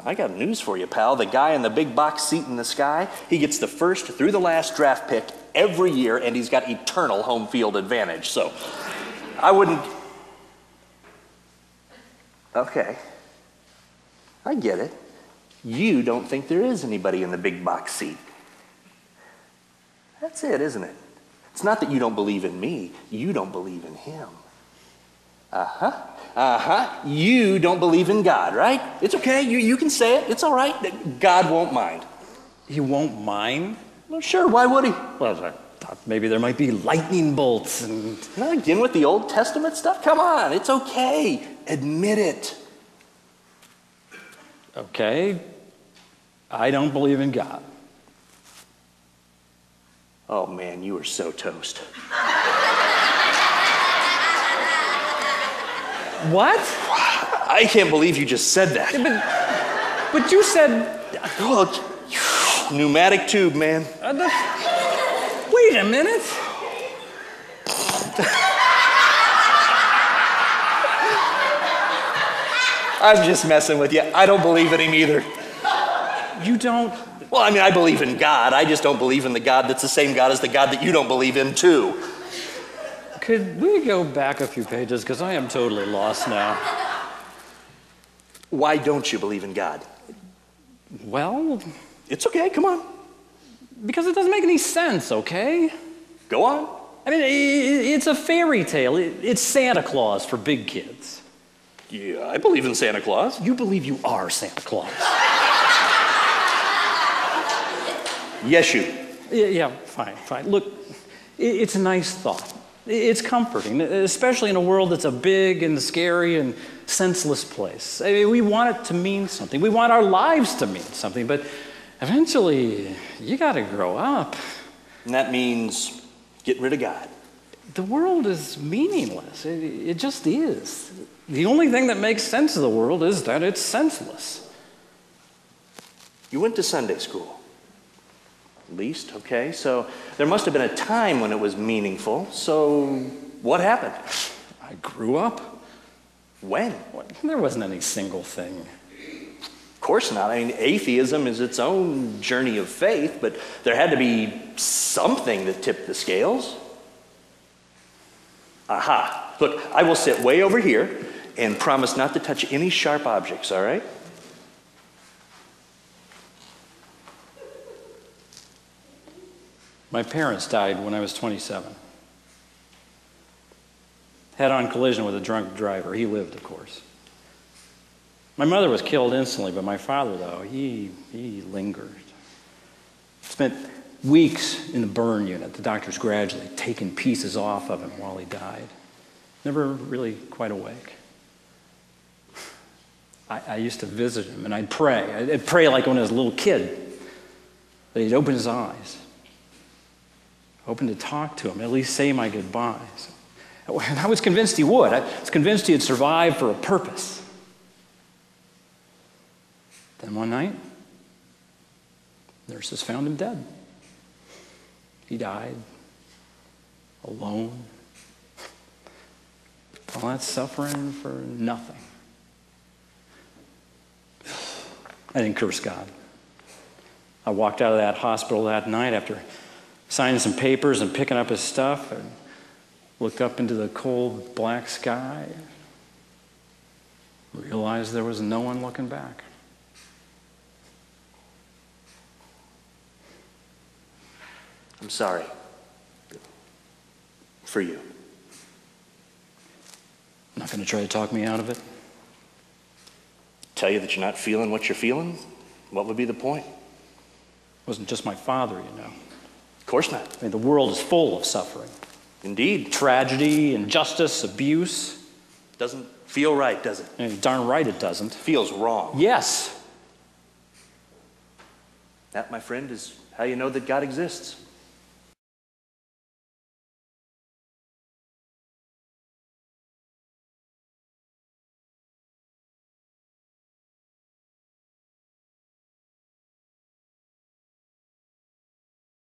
I got news for you, pal. The guy in the big box seat in the sky, he gets the first through the last draft pick every year, and he's got eternal home field advantage. So I wouldn't... Okay. I get it. You don't think there is anybody in the big box seat. That's it, isn't it? It's not that you don't believe in me. You don't believe in him. You don't believe in God, right? It's okay. You can say it. It's all right. God won't mind. He won't mind? Well, sure. Why would he? Well, I thought maybe there might be lightning bolts and... Not again with the Old Testament stuff? Come on. It's okay. Admit it. Okay. I don't believe in God. Oh, man, you are so toast. What? I can't believe you just said that. Yeah, but you said... Oh, pneumatic tube, man. Wait a minute. I'm just messing with you. I don't believe in him either. You don't... Well, I mean, I believe in God. I just don't believe in the God that's the same God as the God that you don't believe in, too. Could we go back a few pages? Because I am totally lost now. Why don't you believe in God? Well... It's okay, come on. Because it doesn't make any sense, okay? Go on. I mean, it's a fairy tale. It's Santa Claus for big kids. Yeah, I believe in Santa Claus. You believe you are Santa Claus. Yes, you. Yeah, fine. Look, it's a nice thought. It's comforting, especially in a world that's a big and scary and senseless place. I mean, we want it to mean something. We want our lives to mean something, but eventually, you got to grow up. And that means getting rid of God. The world is meaningless. It just is. The only thing that makes sense of the world is that it's senseless. You went to Sunday school. At least, okay? So there must have been a time when it was meaningful. So what happened? I grew up. When? There wasn't any single thing. Of course not. I mean, atheism is its own journey of faith, but there had to be something that tipped the scales. Aha. Look, I will sit way over here and promise not to touch any sharp objects, all right? My parents died when I was 27. Head-on collision with a drunk driver. He lived, of course. My mother was killed instantly, but my father, though, he lingered. Spent weeks in the burn unit. The doctors gradually taking pieces off of him while he died. Never really quite awake. I used to visit him, and I'd pray. I'd pray like when I was a little kid. That he'd open his eyes. Hoping to talk to him, at least say my goodbyes. And I was convinced he would. I was convinced he had survived for a purpose. Then one night, nurses found him dead. He died alone. All that suffering for nothing. I didn't curse God. I walked out of that hospital that night after signing some papers and picking up his stuff and looked up into the cold black sky. Realized there was no one looking back. I'm sorry. For you. Not going to try to talk me out of it? Tell you that you're not feeling what you're feeling? What would be the point? It wasn't just my father, you know. Of course not. I mean, the world is full of suffering. Indeed. Tragedy, injustice, abuse. Doesn't feel right, does it? And darn right it doesn't. Feels wrong. Yes. That, my friend, is how you know that God exists.